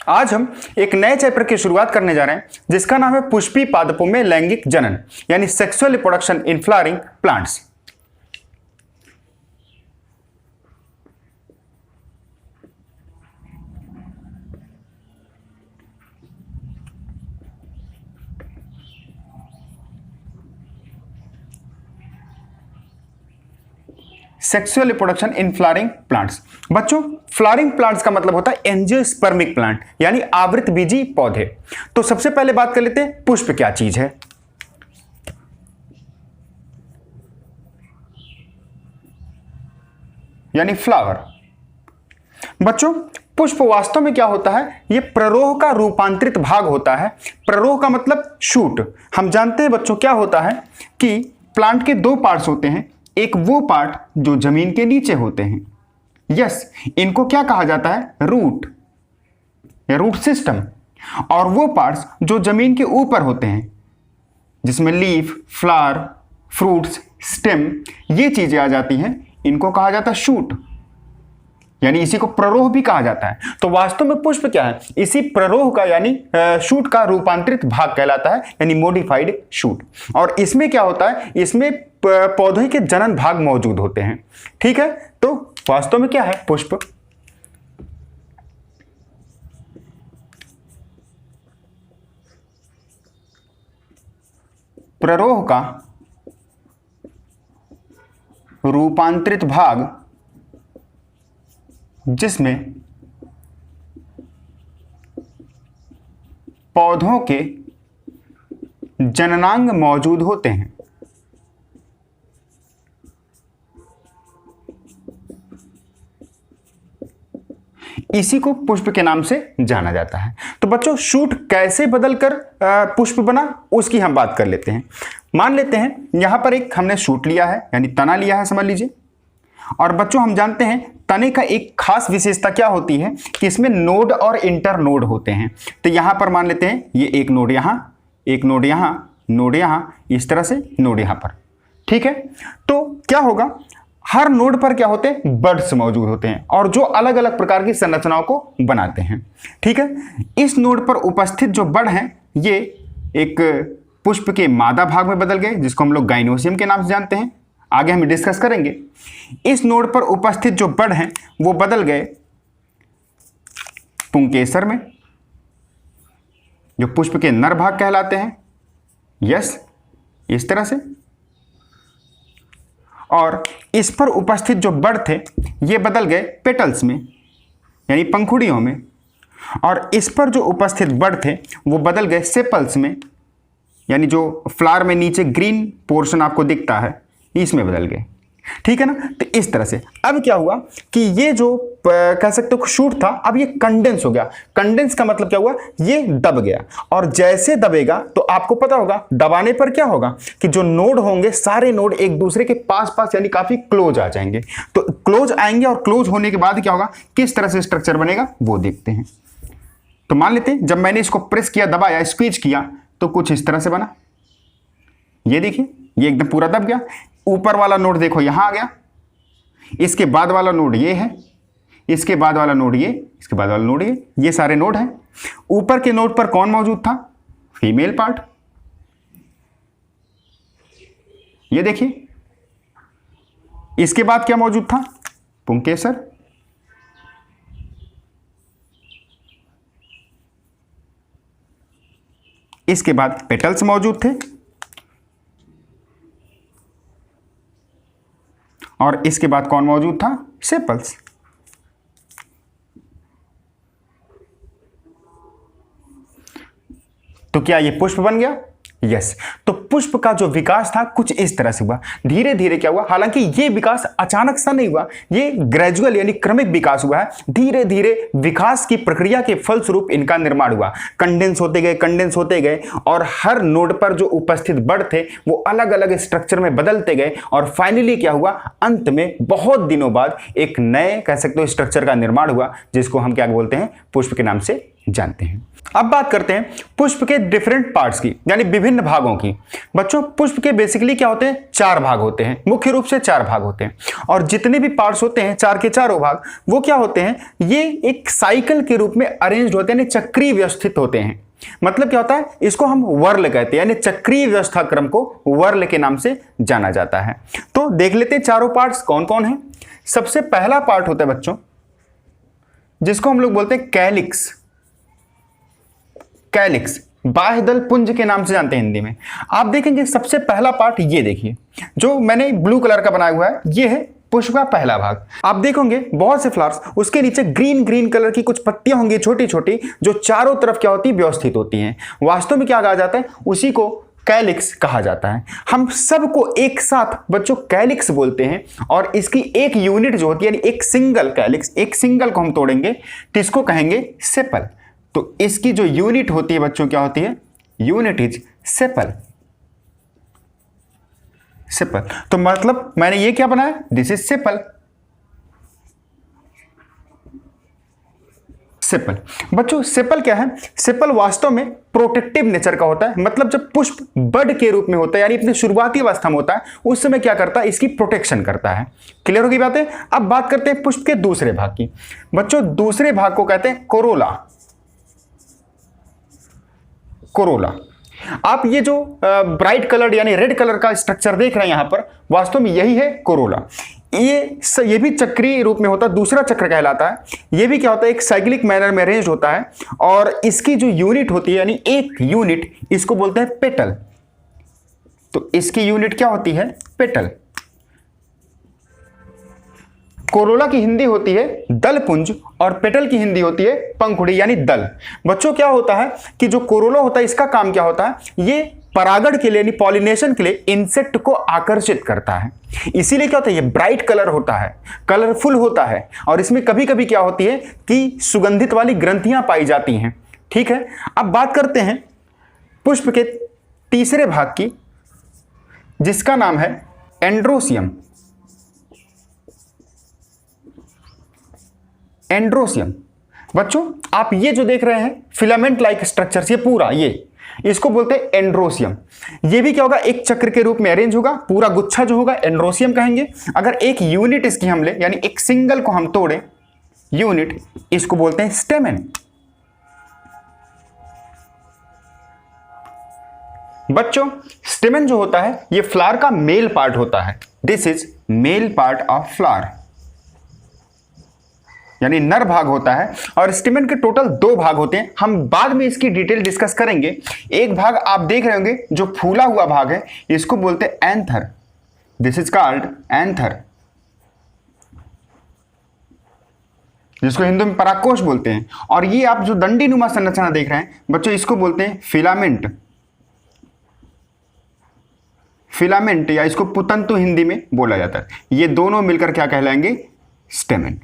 आज हम एक नए चैप्टर की शुरुआत करने जा रहे हैं जिसका नाम है पुष्पी पादपों में लैंगिक जनन यानी sexual reproduction in flowering plants. Sexual reproduction in flowering plants. बच्चों, फ्लावरिंग प्लांट्स का मतलब होता है एंजियोस्पर्मिक प्लांट यानी आवृत बीजी पौधे। तो सबसे पहले बात कर लेते हैं पुष्प क्या चीज है। यानी फ्लावर। बच्चों, पुष्प वास्तव में क्या होता है, यह प्ररोह का रूपांतरित भाग होता है। प्ररोह का मतलब शूट। हम जानते हैं बच्चों क्या होता है कि प्लांट के दो पार्ट्स होते हैं, एक वो पार्ट जो जमीन के नीचे होते हैं, यस, इनको क्या कहा जाता है, रूट या रूट सिस्टम, और वो पार्ट्स जो जमीन के ऊपर होते हैं जिसमें लीफ, फ्लावर, फ्रूट्स, स्टेम, ये चीजें आ जाती हैं, इनको कहा जाता है शूट, यानी इसी को प्ररोह भी कहा जाता है। तो वास्तव में पुष्प क्या है, इसी प्ररोह का यानी शूट का रूपांतरित भाग कहलाता है, यानी मॉडिफाइड शूट। और इसमें क्या होता है, इसमें पौधे के जनन भाग मौजूद होते हैं। ठीक है, तो वास्तव में क्या है पुष्प। प्ररोह का रूपांतरित भाग जिसमें पौधों के जननांग मौजूद होते हैं। इसी को पुष्प के नाम से जाना जाता है। तो बच्चों, शूट कैसे बदलकर पुष्प बना उसकी हम बात कर लेते हैं। मान लेते हैं यहां पर एक हमने शूट लिया है यानी तना लिया है, समझ लीजिए। और बच्चों, हम जानते हैं तने का एक खास विशेषता क्या होती है कि इसमें नोड और इंटर नोड होते हैं। तो यहां पर मान लेते हैं ये एक नोड यहां, एक नोड यहां, नोड यहां, इस तरह से नोड यहां पर। ठीक है, तो क्या होगा, हर नोड पर क्या होते हैं, बड्स मौजूद होते हैं और जो अलग अलग प्रकार की संरचनाओं को बनाते हैं। ठीक है, इस नोड पर उपस्थित जो बड हैं ये एक पुष्प के मादा भाग में बदल गए जिसको हम लोग गाइनोसियम के नाम से जानते हैं, आगे हम डिस्कस करेंगे। इस नोड पर उपस्थित जो बड हैं वो बदल गए पुंकेसर में, जो पुष्प के नर भाग कहलाते हैं, यस, इस तरह से। और इस पर उपस्थित जो बड थे ये बदल गए पेटल्स में यानी पंखुड़ियों में, और इस पर जो उपस्थित बड थे वो बदल गए सेपल्स में यानी जो फ्लावर में नीचे ग्रीन पोर्शन आपको दिखता है इसमें बदल गए। ठीक है ना। तो इस तरह से अब क्या हुआ कि ये जो कह सकते हो शूट था अब ये कंडेंस हो गया। कंडेंस का मतलब क्या हुआ, ये दब गया, और जैसे दबेगा तो आपको पता होगा दबाने पर क्या होगा कि जो नोड होंगे सारे नोड एक दूसरे के पास पास यानी काफी क्लोज आ जाएंगे। तो क्लोज आएंगे और क्लोज होने के बाद क्या होगा, किस तरह से स्ट्रक्चर बनेगा वो देखते हैं। तो मान लेते हैं जब मैंने इसको प्रेस किया, दबाया, स्क्वीज किया तो कुछ इस तरह से बना। ये देखिए ये एकदम पूरा दब गया। ऊपर वाला नोड देखो यहां आ गया, इसके बाद वाला नोड ये है, इसके बाद वाला नोड ये, इसके बाद वाला नोड ये सारे नोड हैं। ऊपर के नोड पर कौन मौजूद था, फीमेल पार्ट, ये देखिए। इसके बाद क्या मौजूद था, पुंकेसर। इसके बाद पेटल्स मौजूद थे, और इसके बाद कौन मौजूद था, सेपल्स। तो क्या ये पुष्प बन गया, यस। तो पुष्प का जो विकास था कुछ इस तरह से हुआ। धीरे धीरे क्या हुआ, हालांकि ये विकास अचानक सा नहीं हुआ, ये ग्रेजुअल यानी क्रमिक विकास हुआ है। धीरे धीरे विकास की प्रक्रिया के फलस्वरूप इनका निर्माण हुआ, कंडेंस होते गए, कंडेंस होते गए, और हर नोड पर जो उपस्थित बड थे वो अलग अलग स्ट्रक्चर में बदलते गए, और फाइनली क्या हुआ, अंत में बहुत दिनों बाद एक नए कह सकते हो स्ट्रक्चर का निर्माण हुआ जिसको हम क्या बोलते हैं, पुष्प के नाम से जानते हैं। अब बात करते हैं पुष्प के डिफरेंट पार्ट्स की, यानी विभिन्न भागों की। बच्चों पुष्प के बेसिकली क्या होते हैं, 4 भाग होते हैं, मुख्य रूप से 4 भाग होते हैं। और जितने भी पार्ट्स होते हैं 4 के चारों भाग, वो क्या होते हैं, ये एक साइकिल के रूप में अरेंज्ड होते हैं, यानी चक्रीय व्यवस्थित होते हैं। मतलब क्या होता है, इसको हम वर्ल कहते हैं, यानी चक्रीय व्यवस्था क्रम को वर्ल के नाम से जाना जाता है। तो देख लेते हैं चारों पार्ट्स कौन कौन है। सबसे पहला पार्ट होता है बच्चों जिसको हम लोग बोलते हैं कैलिक्स। कैलिक्स बाह्यदल पुंज के नाम से जानते हैं हिंदी में। आप देखेंगे सबसे पहला पार्ट ये देखिए, जो मैंने ब्लू कलर का बनाया हुआ है, ये है पुष्प का पहला भाग। आप देखोगे बहुत से फ्लावर्स, उसके नीचे ग्रीन ग्रीन कलर की कुछ पत्तियां होंगी छोटी छोटी, जो चारों तरफ क्या होती है, व्यवस्थित होती हैं। वास्तव में क्या कहा जाता है, उसी को कैलिक्स कहा जाता है। हम सबको एक साथ बच्चों कैलिक्स बोलते हैं, और इसकी एक यूनिट जो होती है, यानी एक सिंगल कैलिक्स, एक सिंगल को हम तोड़ेंगे तो इसको कहेंगे सेपल। तो इसकी जो यूनिट होती है बच्चों क्या होती है, यूनिट इज सेपल। सेपल तो मतलब मैंने ये क्या बनाया, दिस इज सेपल। सेपल बच्चों, सेपल क्या है, सेपल वास्तव में प्रोटेक्टिव नेचर का होता है। मतलब जब पुष्प बड के रूप में होता है, यानी अपनी शुरुआती अवस्था में होता है, उस समय क्या करता है, इसकी प्रोटेक्शन करता है। क्लियर होगी बातें। अब बात करते हैं पुष्प के दूसरे भाग की। बच्चों दूसरे भाग को कहते हैं कोरोला। कोरोला, आप ये जो ब्राइट कलर यानी रेड कलर का स्ट्रक्चर देख रहे हैं यहां पर, वास्तव में यही है कोरोला। ये भी चक्रीय रूप में होता है, दूसरा चक्र कहलाता है। ये भी क्या होता है, एक साइक्लिक मैनर में अरेंज होता है, और इसकी जो यूनिट होती है, यानी एक यूनिट, इसको बोलते हैं पेटल। तो इसकी यूनिट क्या होती है, पेटल। कोरोला की हिंदी होती है दलपुंज, और पेटल की हिंदी होती है पंखुड़ी यानी दल। बच्चों क्या होता है कि जो कोरोला होता है, इसका काम क्या होता है, ये परागण के लिए यानी पॉलिनेशन के लिए इंसेक्ट को आकर्षित करता है। इसीलिए क्या होता है, ये ब्राइट कलर होता है, कलरफुल होता है, और इसमें कभी कभी क्या होती है कि सुगंधित वाली ग्रंथियां पाई जाती हैं। ठीक है, अब बात करते हैं पुष्प के तीसरे भाग की, जिसका नाम है एंड्रोसियम। एंड्रोसियम बच्चों, आप ये जो देख रहे हैं फिलामेंट लाइक स्ट्रक्चर्स, ये पूरा इसको बोलते हैं एंड्रोसियम। ये भी क्या होगा, एक चक्र के रूप में अरेंज होगा, पूरा गुच्छा जो होगा एंड्रोसियम कहेंगे। अगर एक यूनिट इसकी हम ले, यानी एक सिंगल को हम तोड़े, यूनिट, इसको बोलते हैं स्टेमेन। बच्चों स्टेमेन जो होता है, ये फ्लावर का मेल पार्ट होता है। This is male part of flower, यानी नर भाग होता है। और स्टेमेन के टोटल 2 भाग होते हैं, हम बाद में इसकी डिटेल डिस्कस करेंगे। एक भाग आप देख रहे होंगे जो फूला हुआ भाग है, इसको बोलते हैं anther. This is called anther, जिसको हिंदी में परागकोश बोलते हैं। और ये आप जो दंडी नुमा संरचना देख रहे हैं बच्चों, इसको बोलते हैं फिलामेंट। फिलामेंट या इसको पुतंतु हिंदी में बोला जाता है। ये दोनों मिलकर क्या कहलाएंगे, स्टेमेन।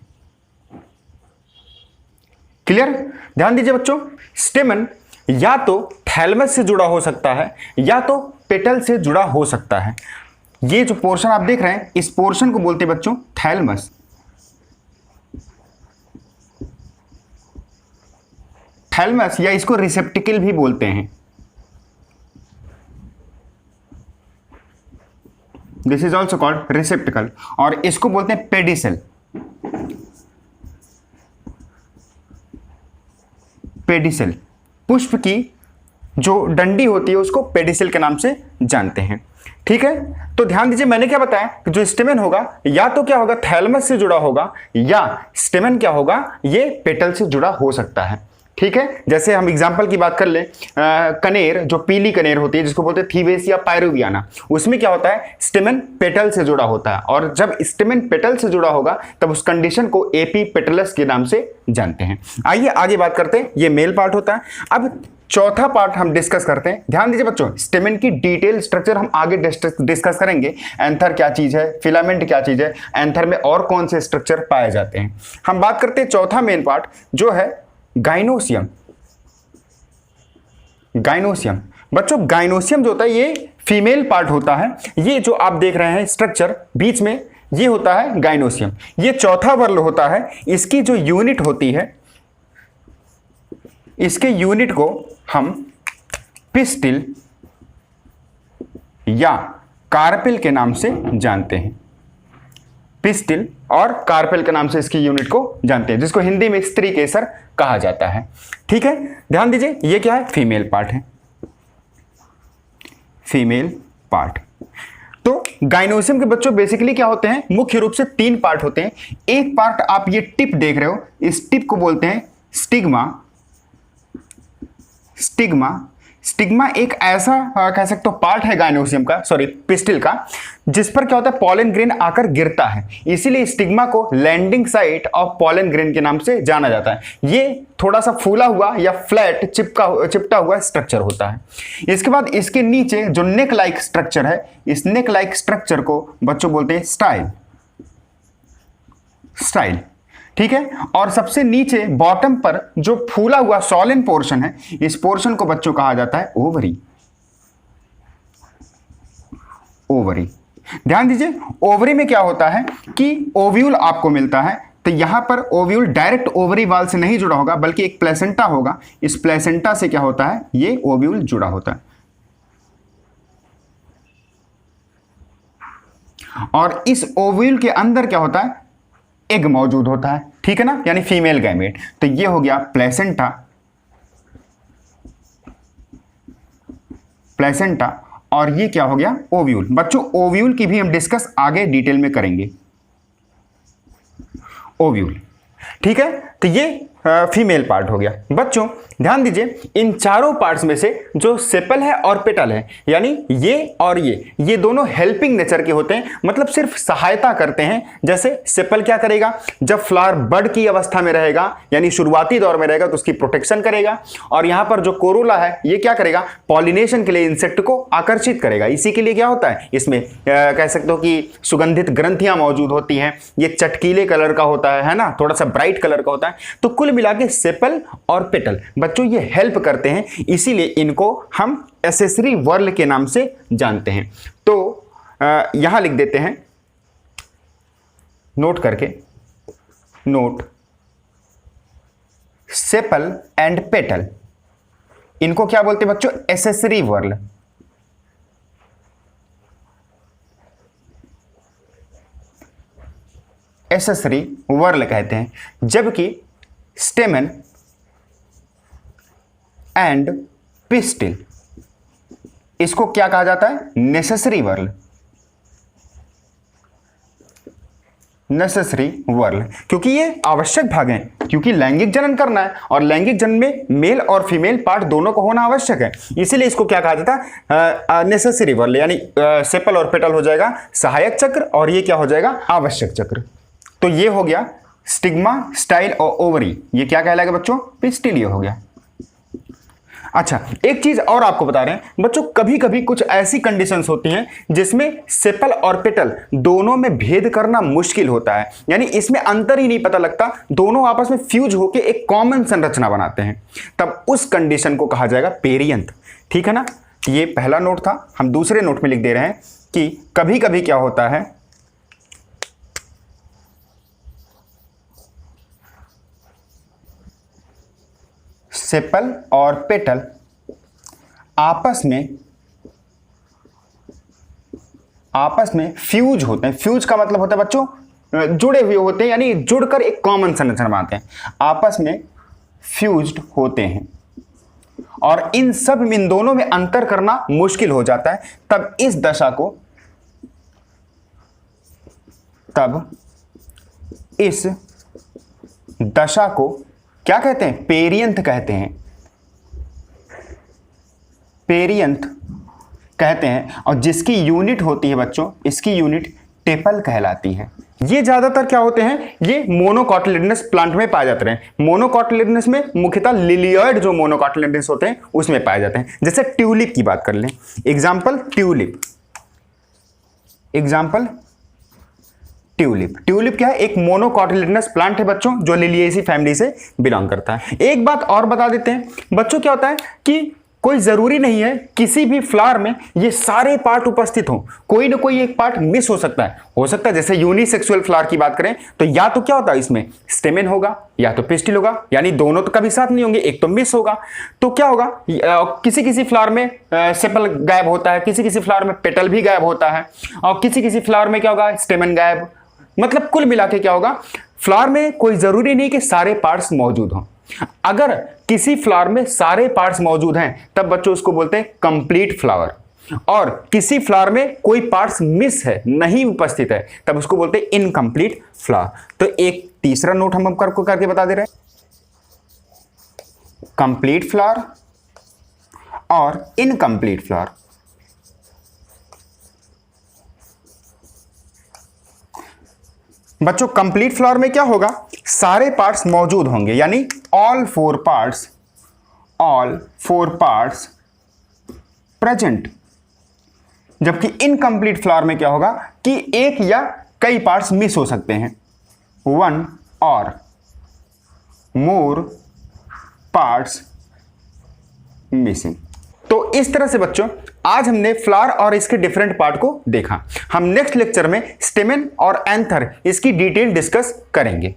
क्लियर, ध्यान दीजिए बच्चों, स्टेमेन या तो थैलमस से जुड़ा हो सकता है, या तो पेटल से जुड़ा हो सकता है। ये जो पोर्शन आप देख रहे हैं, इस पोर्शन को बोलते हैं बच्चों थैलमस। थैलमस या इसको रिसेप्टिकल भी बोलते हैं। दिस इज ऑल्सो कॉल्ड रिसेप्टिकल, और इसको बोलते हैं पेडिसेल। पेडिसेल, पुष्प की जो डंडी होती है उसको पेडिसेल के नाम से जानते हैं। ठीक है, तो ध्यान दीजिए, मैंने क्या बताया कि जो स्टेमेन होगा, या तो क्या होगा थैलमस से जुड़ा होगा, या स्टेमेन क्या होगा, ये पेटल से जुड़ा हो सकता है। ठीक है, जैसे हम एग्जांपल की बात कर ले, कनेर, जो पीली कनेर होती है जिसको बोलते हैं थीवेसिया पायरोवियाना, उसमें क्या होता है, स्टेमेन पेटल से जुड़ा होता है। और जब स्टेमेन पेटल से जुड़ा होगा तब उस कंडीशन को एपी पेटलस के नाम से जानते हैं। आइए आगे बात करते हैं, ये मेल पार्ट होता है। अब चौथा पार्ट हम डिस्कस करते हैं। ध्यान दीजिए बच्चों, स्टेमेन की डिटेल स्ट्रक्चर हम आगे डिस्कस करेंगे। एंथर क्या चीज है, फिलामेंट क्या चीज है, एंथर में और कौन से स्ट्रक्चर पाए जाते हैं। हम बात करते हैं चौथा मेन पार्ट, जो है गाइनोसियम। गाइनोसियम बच्चों, गाइनोसियम जो होता है ये फीमेल पार्ट होता है। ये जो आप देख रहे हैं स्ट्रक्चर बीच में, ये होता है गाइनोसियम। ये चौथा वर्ल होता है। इसकी जो यूनिट होती है, इसके यूनिट को हम पिस्टिल या कार्पेल के नाम से जानते हैं। पिस्टिल और कार्पेल के नाम से इसकी यूनिट को जानते हैं, जिसको हिंदी में स्त्री केसर कहा जाता है। ठीक है, ध्यान दीजिए, ये क्या है? फीमेल पार्ट है, फीमेल पार्ट। तो गाइनोसियम के बच्चों बेसिकली क्या होते हैं? मुख्य रूप से 3 पार्ट होते हैं। एक पार्ट आप ये टिप देख रहे हो, इस टिप को बोलते हैं स्टिग्मा। स्टिग्मा स्टिग्मा एक ऐसा कह सकते हो पार्ट है गाइनोसियम का, सॉरी पिस्टिल का, जिस पर क्या होता है? पॉलन ग्रेन आकर गिरता है। इसीलिए स्टिग्मा को landing site of pollen grain के नाम से जाना जाता है। ये थोड़ा सा फूला हुआ या फ्लैट चिपटा हुआ स्ट्रक्चर होता है। इसके बाद इसके नीचे जो नेक लाइक स्ट्रक्चर है, इस नेक लाइक स्ट्रक्चर को बच्चों बोलते हैं स्टाइल। स्टाइल, ठीक है। और सबसे नीचे बॉटम पर जो फूला हुआ सॉलिन पोर्शन है, इस पोर्शन को बच्चों कहा जाता है ओवरी। ओवरी, ध्यान दीजिए, ओवरी में क्या होता है कि ओव्यूल आपको मिलता है। तो यहां पर ओव्यूल डायरेक्ट ओवरी वाल से नहीं जुड़ा होगा, बल्कि एक प्लेसेंटा होगा। इस प्लेसेंटा से क्या होता है? ये ओव्यूल जुड़ा होता है। और इस ओव्यूल के अंदर क्या होता है? एग मौजूद होता है, ठीक है ना, यानी फीमेल गैमेट। तो ये हो गया प्लेसेंटा। प्लेसेंटा, और ये क्या हो गया? ओव्यूल। बच्चों ओव्यूल की भी हम डिस्कस आगे डिटेल में करेंगे। ओव्यूल, ठीक है। तो ये फीमेल पार्ट हो गया। बच्चों ध्यान दीजिए, इन चारों पार्ट्स में से जो सेपल है और पेटल है, यानी ये और ये दोनों हेल्पिंग नेचर के होते हैं, मतलब सिर्फ सहायता करते हैं। जैसे सेपल क्या करेगा? जब फ्लावर बड की अवस्था में रहेगा, यानी शुरुआती दौर में रहेगा, तो उसकी प्रोटेक्शन करेगा। और यहां पर जो कोरोला है, ये क्या करेगा? पॉलिनेशन के लिए इंसेक्ट को आकर्षित करेगा। इसी के लिए क्या होता है? इसमें कह सकते हो कि सुगंधित ग्रंथियां मौजूद होती हैं। ये चटकीले कलर का होता है ना, थोड़ा सा ब्राइट कलर का होता है। तो कुल मिला के सेपल और पेटल बच्चों ये हेल्प करते हैं, इसीलिए इनको हम एसेसरी वर्ल के नाम से जानते हैं। तो यहां लिख देते हैं नोट करके, नोट सेपल एंड पेटल, इनको क्या बोलते हैं बच्चों? Accessory whorl. एसेसरी वर्ल कहते हैं। जबकि स्टेमन एंड पिस्टिल, इसको क्या कहा जाता है? Necessary whorl. नेसेसरी वर्ल, क्योंकि ये आवश्यक भाग हैं, क्योंकि लैंगिक जनन करना है और लैंगिक जनन में मेल और फीमेल पार्ट दोनों का होना आवश्यक है। इसीलिए इसको क्या कहा जाता है? नेसेसरी वर्ल, यानी सेपल और पेटल हो जाएगा सहायक चक्र, और ये क्या हो जाएगा? आवश्यक चक्र। तो ये हो गया स्टिग्मा, स्टाइल और ओवरी। ये क्या कहलाएगा बच्चों? पिस्टिल। ये हो गया। अच्छा, एक चीज और आपको बता रहे हैं बच्चों, कभी कभी कुछ ऐसी कंडीशंस होती हैं जिसमें सेपल और पेटल दोनों में भेद करना मुश्किल होता है, यानी इसमें अंतर ही नहीं पता लगता, दोनों आपस में फ्यूज होकर एक कॉमन संरचना बनाते हैं। तब उस कंडीशन को कहा जाएगा पेरियंथ, ठीक है ना। ये पहला नोट था। हम दूसरे नोट में लिख दे रहे हैं कि कभी कभी क्या होता है, सेपल और पेटल आपस में फ्यूज होते हैं। फ्यूज का मतलब होता है बच्चों जुड़े हुए होते हैं, यानी जुड़कर एक कॉमन संरचना बनाते हैं, आपस में फ्यूज्ड होते हैं। और इन दोनों में अंतर करना मुश्किल हो जाता है। तब इस दशा को क्या कहते हैं? पेरियंथ कहते हैं। पेरियंथ कहते हैं। और जिसकी यूनिट होती है बच्चों, इसकी यूनिट टेपल कहलाती है। ये ज्यादातर क्या होते हैं? ये मोनोकॉटिलिडनस प्लांट में पाए जाते हैं। मोनोकॉटिलिडनस में मुख्यतः लिलियॉइड जो मोनोकॉटिलिडनस होते हैं उसमें पाए जाते हैं। जैसे ट्यूलिप की बात कर लें, example tulip. Example tulip. Tulip क्या है? एक मोनोकॉटिलिडनस प्लांट है बच्चों, जो लिलिएसी फैमिली से बिलोंग करता है। एक बात और बता देते हैं बच्चों, क्या होता है कि कोई जरूरी नहीं है किसी भी फ्लावर में ये सारे पार्ट उपस्थित हों, कोई ना कोई एक पार्ट मिस हो सकता है। जैसे यूनिसेक्सुअल फ्लावर की बात करें तो या तो क्या होता है, इसमें स्टेमेन होगा या तो पिस्टिल होगा, यानी दोनों तो कभी साथ नहीं होंगे, एक तो मिस होगा। तो क्या होगा, किसी किसी फ्लावर में सेपल गायब होता है, किसी किसी फ्लावर में पेटल भी गायब होता है, और किसी किसी फ्लावर में क्या होगा, स्टेमेन गायब। मतलब कुल मिला के क्या होगा, फ्लावर में कोई जरूरी नहीं कि सारे पार्ट्स मौजूद हों। अगर किसी फ्लावर में सारे पार्ट्स मौजूद हैं तब बच्चों उसको बोलते हैं कंप्लीट फ्लावर, और किसी फ्लावर में कोई पार्ट्स मिस है, नहीं उपस्थित है, तब उसको बोलते हैं इनकम्प्लीट फ्लावर। तो एक तीसरा नोट हम करके बता दे रहे हैं, कंप्लीट फ्लावर और इनकम्प्लीट फ्लावर। बच्चों कंप्लीट फ्लावर में क्या होगा, सारे पार्ट्स मौजूद होंगे, यानी ऑल फोर पार्ट्स प्रेजेंट। जबकि इनकम्प्लीट फ्लावर में क्या होगा कि एक या कई पार्ट्स मिस हो सकते हैं, वन और मोर पार्ट्स मिसिंग। तो इस तरह से बच्चों आज हमने फ्लावर और इसके डिफरेंट पार्ट को देखा। हम नेक्स्ट लेक्चर में स्टेमेन और एंथर इसकी डिटेल डिस्कस करेंगे।